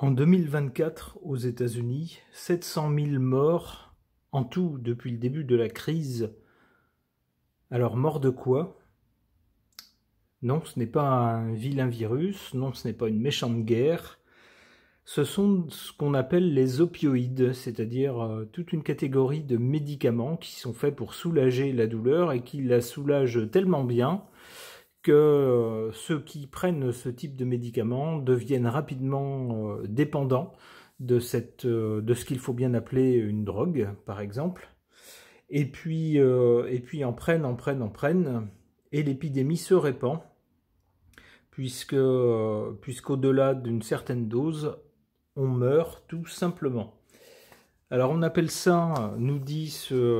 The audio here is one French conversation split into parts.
En 2024, aux États-Unis, 700 000 morts en tout depuis le début de la crise. Alors, morts de quoi? Non, ce n'est pas un vilain virus, non, ce n'est pas une méchante guerre. Ce sont ce qu'on appelle les opioïdes, c'est-à-dire toute une catégorie de médicaments qui sont faits pour soulager la douleur et qui la soulagent tellement bien que ceux qui prennent ce type de médicaments deviennent rapidement dépendants de ce qu'il faut bien appeler une drogue, par exemple. Et puis en prennent, et l'épidémie se répand, puisqu'au-delà d'une certaine dose, on meurt tout simplement. Alors on appelle ça, nous dit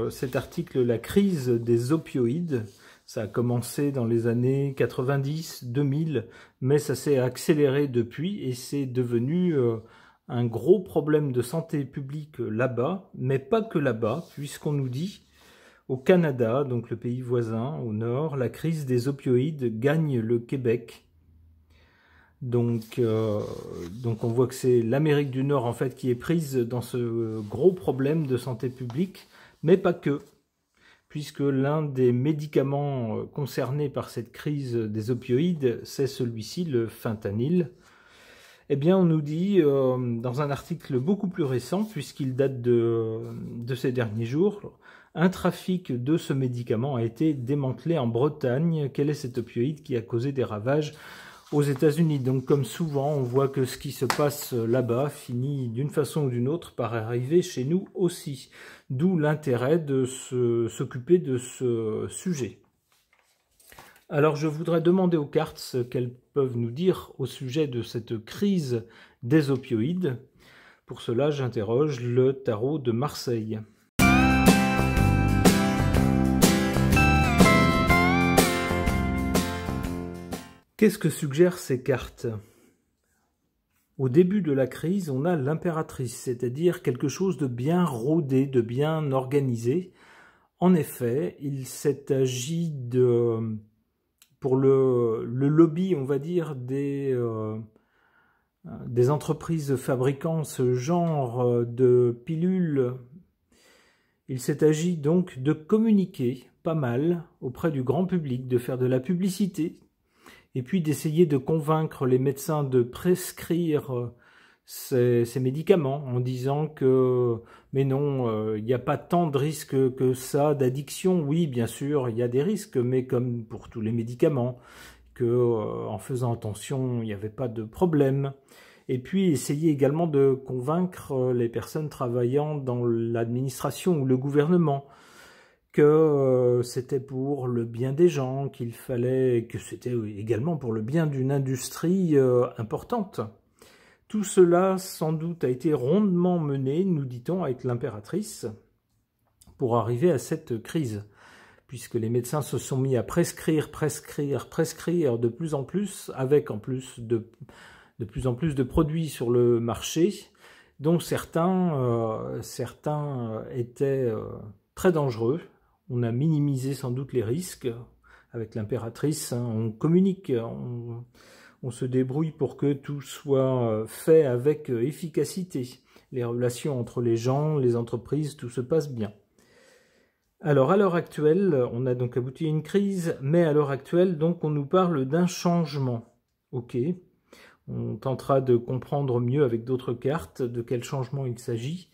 cet article, la crise des opioïdes. Ça a commencé dans les années 90, 2000, mais ça s'est accéléré depuis et c'est devenu un gros problème de santé publique là-bas, mais pas que là-bas, puisqu'on nous dit au Canada, donc le pays voisin au nord, la crise des opioïdes gagne le Québec. Donc on voit que c'est l'Amérique du Nord en fait qui est prise dans ce gros problème de santé publique, mais pas que, puisque l'un des médicaments concernés par cette crise des opioïdes, c'est celui-ci, le fentanyl. Eh bien, on nous dit, dans un article beaucoup plus récent, puisqu'il date de ces derniers jours, un trafic de ce médicament a été démantelé en Bretagne. Quel est cet opioïde qui a causé des ravages aux États-Unis? Donc, comme souvent, on voit que ce qui se passe là-bas finit d'une façon ou d'une autre par arriver chez nous aussi. D'où l'intérêt de s'occuper de ce sujet. Alors, je voudrais demander aux cartes ce qu'elles peuvent nous dire au sujet de cette crise des opioïdes. Pour cela, j'interroge le tarot de Marseille. Qu'est-ce que suggèrent ces cartes? Au début de la crise, on a l'impératrice, c'est-à-dire quelque chose de bien rodé, de bien organisé. En effet, il s'est agi pour le lobby, on va dire, des entreprises fabriquant ce genre de pilules. Il s'est agi donc de communiquer pas mal auprès du grand public, de faire de la publicité, et puis d'essayer de convaincre les médecins de prescrire ces médicaments en disant que, mais non, il n'y a pas tant de risques que ça d'addiction. Oui, bien sûr, il y a des risques, mais comme pour tous les médicaments, en faisant attention, il n'y avait pas de problème. Et puis essayer également de convaincre les personnes travaillant dans l'administration ou le gouvernement que c'était pour le bien des gens, que c'était également pour le bien d'une industrie importante. Tout cela, sans doute, a été rondement mené, nous dit-on, avec l'impératrice, pour arriver à cette crise, puisque les médecins se sont mis à prescrire de plus en plus, avec en plus de plus en plus de produits sur le marché, dont certains étaient très dangereux. On a minimisé sans doute les risques avec l'impératrice, hein. On communique, on se débrouille pour que tout soit fait avec efficacité. Les relations entre les gens, les entreprises, tout se passe bien. Alors à l'heure actuelle, on a donc abouti à une crise, mais à l'heure actuelle, donc on nous parle d'un changement. Ok, on tentera de comprendre mieux avec d'autres cartes de quel changement il s'agit.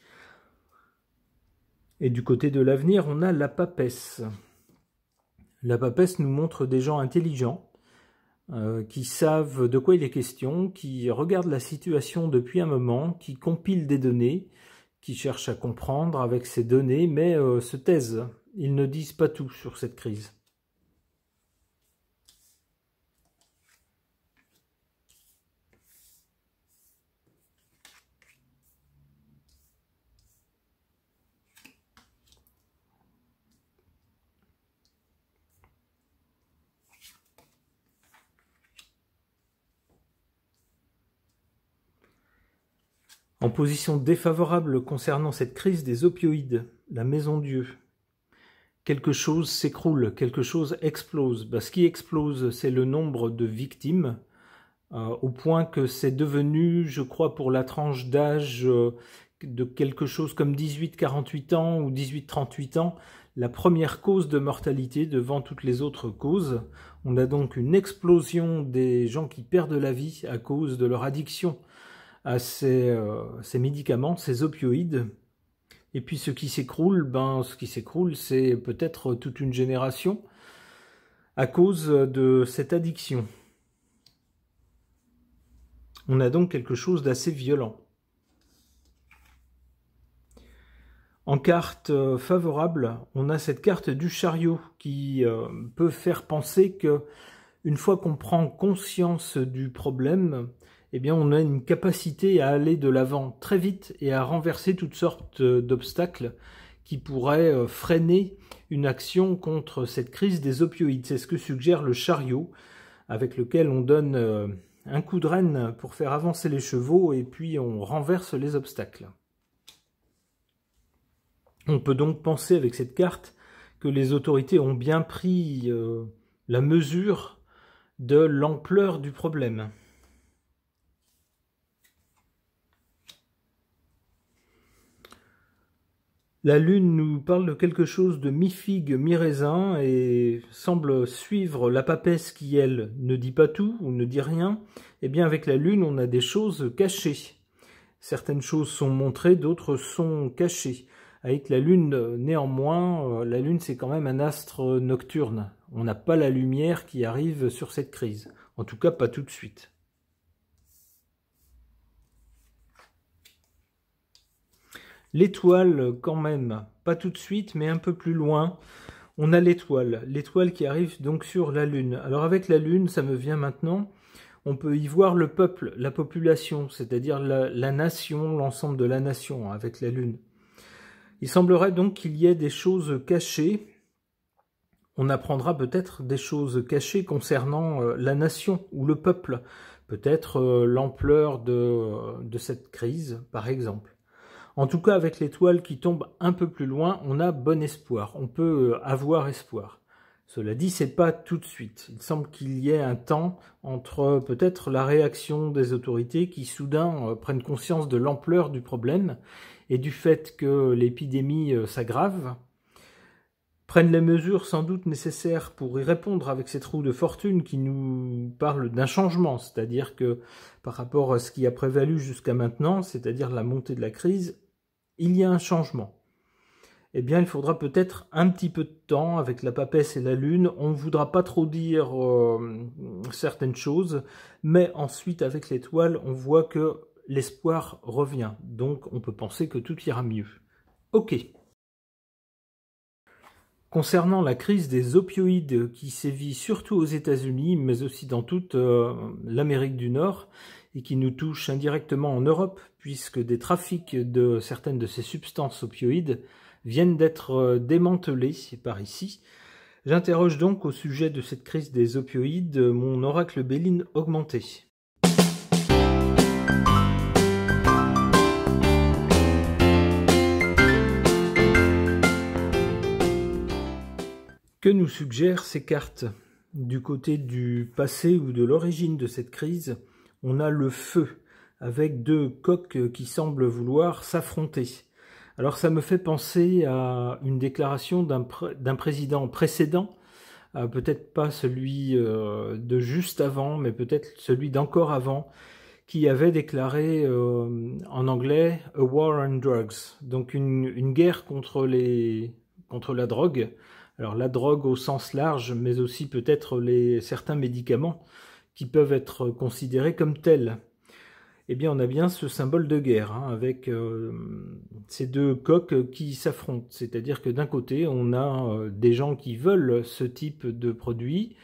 Et du côté de l'avenir, on a la papesse. La papesse nous montre des gens intelligents, qui savent de quoi il est question, qui regardent la situation depuis un moment, qui compilent des données, qui cherchent à comprendre avec ces données, mais se taisent. Ils ne disent pas tout sur cette crise. En position défavorable concernant cette crise des opioïdes, la Maison Dieu. Quelque chose s'écroule, quelque chose explose. Ce qui explose, c'est le nombre de victimes, au point que c'est devenu, je crois, pour la tranche d'âge de quelque chose comme 18-48 ans ou 18-38 ans, la première cause de mortalité devant toutes les autres causes. On a donc une explosion des gens qui perdent la vie à cause de leur addiction à ces médicaments, ces opioïdes. Et puis ce qui s'écroule, c'est peut-être toute une génération à cause de cette addiction. On a donc quelque chose d'assez violent. En carte favorable, on a cette carte du chariot qui peut faire penser que une fois qu'on prend conscience du problème, eh bien on a une capacité à aller de l'avant très vite et à renverser toutes sortes d'obstacles qui pourraient freiner une action contre cette crise des opioïdes. C'est ce que suggère le chariot, avec lequel on donne un coup de rêne pour faire avancer les chevaux et puis on renverse les obstacles. On peut donc penser avec cette carte que les autorités ont bien pris la mesure de l'ampleur du problème. La lune nous parle de quelque chose de mi-figue, mi-raisin et semble suivre la papesse qui, elle, ne dit pas tout ou ne dit rien. Eh bien, avec la lune, on a des choses cachées. Certaines choses sont montrées, d'autres sont cachées. Avec la lune, néanmoins, la lune c'est quand même un astre nocturne. On n'a pas la lumière qui arrive sur cette crise. En tout cas, pas tout de suite. L'étoile, quand même, pas tout de suite, mais un peu plus loin, on a l'étoile qui arrive donc sur la lune. Alors avec la lune, ça me vient maintenant, on peut y voir le peuple, la population, c'est-à-dire la nation, l'ensemble de la nation avec la lune. Il semblerait donc qu'il y ait des choses cachées. On apprendra peut-être des choses cachées concernant la nation ou le peuple. Peut-être l'ampleur de cette crise, par exemple. En tout cas, avec l'étoile qui tombe un peu plus loin, on a bon espoir. On peut avoir espoir. Cela dit, c'est pas tout de suite. Il semble qu'il y ait un temps entre peut-être la réaction des autorités qui soudain prennent conscience de l'ampleur du problème et du fait que l'épidémie s'aggrave, prennent les mesures sans doute nécessaires pour y répondre avec cette roue de fortune qui nous parle d'un changement, c'est-à-dire que par rapport à ce qui a prévalu jusqu'à maintenant, c'est-à-dire la montée de la crise, il y a un changement. Eh bien, il faudra peut-être un petit peu de temps avec la papesse et la lune. On ne voudra pas trop dire certaines choses, mais ensuite, avec l'étoile, on voit que l'espoir revient. Donc, on peut penser que tout ira mieux. Ok. Concernant la crise des opioïdes qui sévit surtout aux États-Unis, mais aussi dans toute l'Amérique du Nord, et qui nous touche indirectement en Europe, puisque des trafics de certaines de ces substances opioïdes viennent d'être démantelés par ici. J'interroge donc au sujet de cette crise des opioïdes mon oracle Béline augmenté. Que nous suggèrent ces cartes? Du côté du passé ou de l'origine de cette crise, on a le feu, avec deux coqs qui semblent vouloir s'affronter. Alors ça me fait penser à une déclaration d'un président précédent, peut-être pas celui de juste avant, mais peut-être celui d'encore avant, qui avait déclaré en anglais « a war on drugs », donc une guerre contre la drogue. Alors la drogue au sens large, mais aussi peut-être certains médicaments qui peuvent être considérés comme tels. Eh bien, on a bien ce symbole de guerre, avec ces deux coqs qui s'affrontent. C'est-à-dire que d'un côté, on a des gens qui veulent ce type de produit,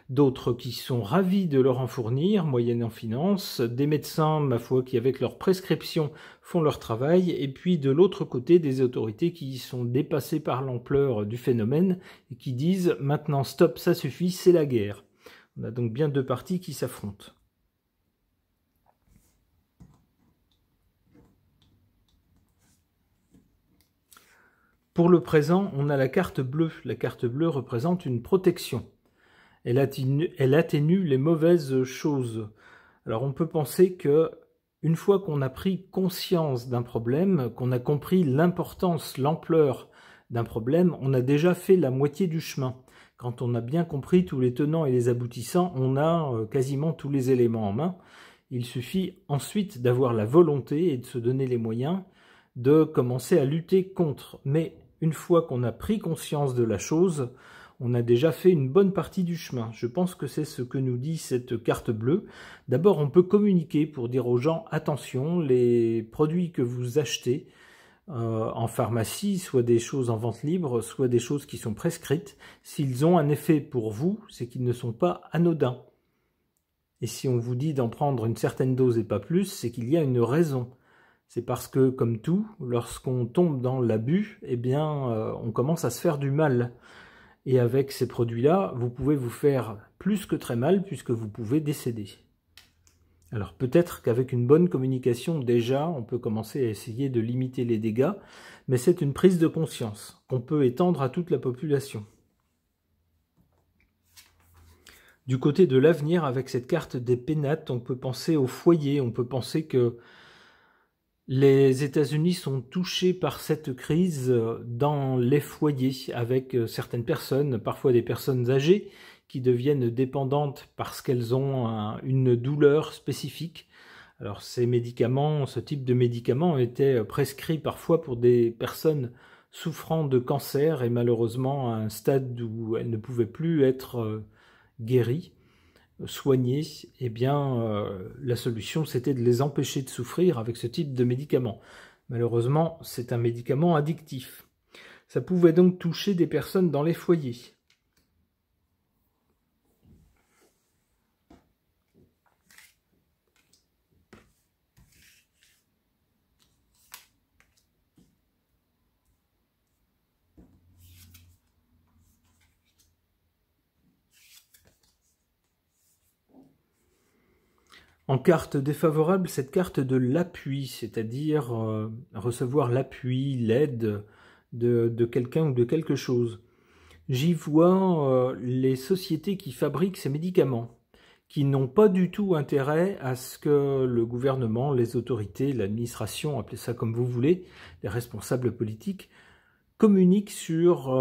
d'autres qui sont ravis de leur en fournir, moyennant finance, des médecins, ma foi, qui avec leur prescription font leur travail, et puis de l'autre côté, des autorités qui sont dépassées par l'ampleur du phénomène et qui disent « maintenant stop, ça suffit, c'est la guerre ». On a donc bien deux parties qui s'affrontent. Pour le présent, on a la carte bleue. La carte bleue représente une protection. Elle atténue les mauvaises choses. Alors on peut penser que une fois qu'on a pris conscience d'un problème, qu'on a compris l'importance, l'ampleur d'un problème, on a déjà fait la moitié du chemin. Quand on a bien compris tous les tenants et les aboutissants, on a quasiment tous les éléments en main. Il suffit ensuite d'avoir la volonté et de se donner les moyens de commencer à lutter contre. Mais une fois qu'on a pris conscience de la chose, on a déjà fait une bonne partie du chemin. Je pense que c'est ce que nous dit cette carte bleue. D'abord, on peut communiquer pour dire aux gens, attention, les produits que vous achetez en pharmacie, soit des choses en vente libre, soit des choses qui sont prescrites, s'ils ont un effet pour vous, c'est qu'ils ne sont pas anodins. Et si on vous dit d'en prendre une certaine dose et pas plus, c'est qu'il y a une raison. C'est parce que, comme tout, lorsqu'on tombe dans l'abus, eh bien, on commence à se faire du mal. Et avec ces produits-là, vous pouvez vous faire plus que très mal, puisque vous pouvez décéder. Alors peut-être qu'avec une bonne communication, déjà, on peut commencer à essayer de limiter les dégâts, mais c'est une prise de conscience qu'on peut étendre à toute la population. Du côté de l'avenir, avec cette carte des pénates, on peut penser au foyer, on peut penser que les États-Unis sont touchés par cette crise dans les foyers, avec certaines personnes, parfois des personnes âgées, qui deviennent dépendantes parce qu'elles ont une douleur spécifique. Alors ces médicaments, ce type de médicaments étaient prescrits parfois pour des personnes souffrant de cancer et malheureusement à un stade où elles ne pouvaient plus être guéries, soignées. Eh bien, la solution c'était de les empêcher de souffrir avec ce type de médicament. Malheureusement, c'est un médicament addictif. Ça pouvait donc toucher des personnes dans les foyers. En carte défavorable, cette carte de l'appui, c'est-à-dire recevoir l'appui, l'aide de quelqu'un ou de quelque chose. J'y vois les sociétés qui fabriquent ces médicaments, qui n'ont pas du tout intérêt à ce que le gouvernement, les autorités, l'administration, appelez ça comme vous voulez, les responsables politiques, communiquent sur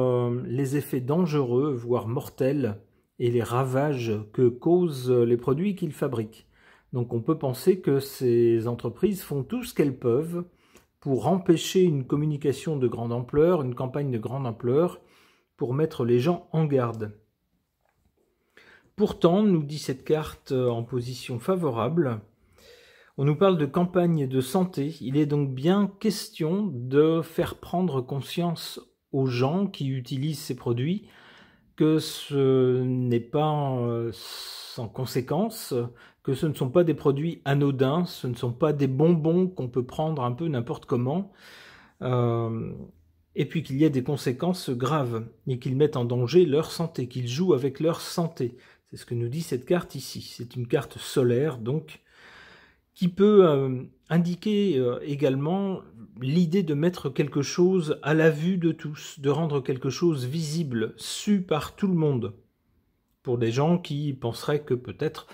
les effets dangereux, voire mortels, et les ravages que causent les produits qu'ils fabriquent. Donc on peut penser que ces entreprises font tout ce qu'elles peuvent pour empêcher une communication de grande ampleur, une campagne de grande ampleur, pour mettre les gens en garde. Pourtant, nous dit cette carte en position favorable, on nous parle de campagne de santé. Il est donc bien question de faire prendre conscience aux gens qui utilisent ces produits que ce n'est pas sans conséquence, que ce ne sont pas des produits anodins, ce ne sont pas des bonbons qu'on peut prendre un peu n'importe comment, et puis qu'il y a des conséquences graves, et qu'ils mettent en danger leur santé, qu'ils jouent avec leur santé. C'est ce que nous dit cette carte ici. C'est une carte solaire, donc, qui peut indiquer également l'idée de mettre quelque chose à la vue de tous, de rendre quelque chose visible, su par tout le monde, pour des gens qui penseraient que peut-être,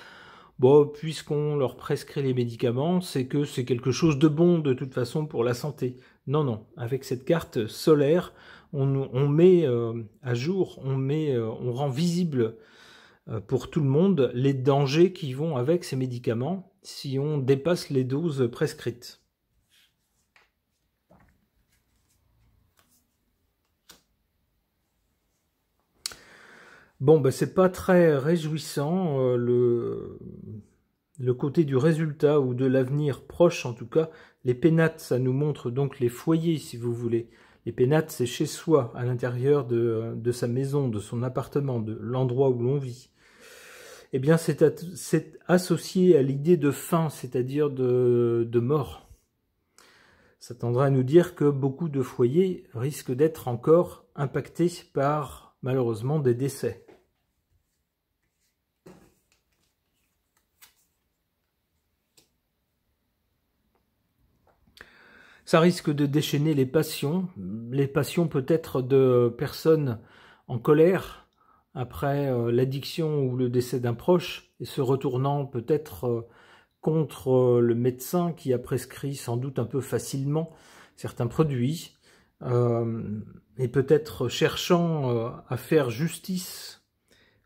bon, puisqu'on leur prescrit les médicaments, c'est que c'est quelque chose de bon de toute façon pour la santé. Non, non, avec cette carte solaire, on met à jour, on rend visible pour tout le monde les dangers qui vont avec ces médicaments si on dépasse les doses prescrites. Bon, ben c'est pas très réjouissant, le côté du résultat ou de l'avenir proche en tout cas. Les pénates, ça nous montre donc les foyers si vous voulez. Les pénates, c'est chez soi, à l'intérieur de sa maison, de son appartement, de l'endroit où l'on vit. Eh bien, c'est associé à l'idée de fin, c'est-à-dire de mort. Ça tendra à nous dire que beaucoup de foyers risquent d'être encore impactés par, malheureusement, des décès. Ça risque de déchaîner les passions peut-être de personnes en colère, après l'addiction ou le décès d'un proche, et se retournant peut-être contre le médecin qui a prescrit sans doute un peu facilement certains produits, et peut-être cherchant à faire justice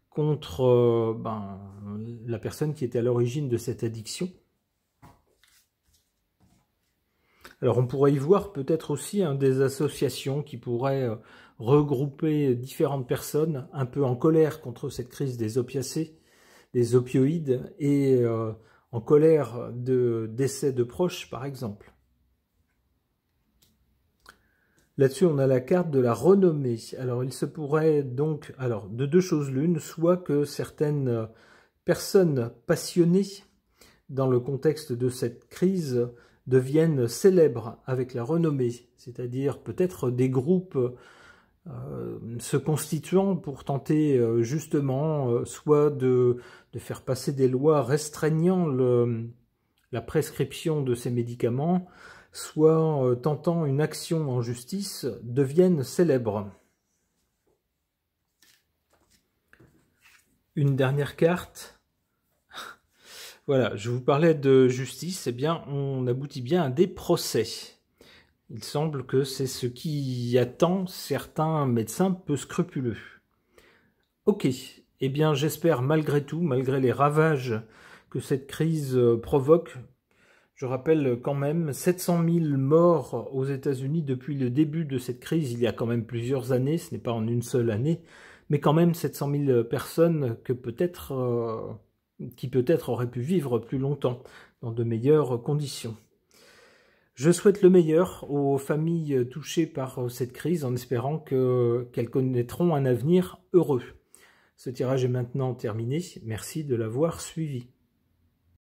contre la personne qui était à l'origine de cette addiction. Alors on pourrait y voir peut-être aussi des associations qui pourraient regrouper différentes personnes un peu en colère contre cette crise des opiacés, des opioïdes, et en colère de décès de proches par exemple. Là-dessus, on a la carte de la renommée. Alors, il se pourrait donc, de deux choses l'une, soit que certaines personnes passionnées dans le contexte de cette crise deviennent célèbres avec la renommée, c'est-à-dire peut-être des groupes se constituant pour tenter justement soit de faire passer des lois restreignant la prescription de ces médicaments, soit tentant une action en justice, deviennent célèbres. Une dernière carte. Voilà, je vous parlais de justice, eh bien, on aboutit bien à des procès. Il semble que c'est ce qui attend certains médecins peu scrupuleux. Ok, eh bien, j'espère malgré tout, malgré les ravages que cette crise provoque, je rappelle quand même 700 000 morts aux États-Unis depuis le début de cette crise, il y a quand même plusieurs années, ce n'est pas en une seule année, mais quand même 700 000 personnes qui peut-être auraient pu vivre plus longtemps, dans de meilleures conditions. Je souhaite le meilleur aux familles touchées par cette crise, en espérant qu'elles connaîtront un avenir heureux. Ce tirage est maintenant terminé, merci de l'avoir suivi.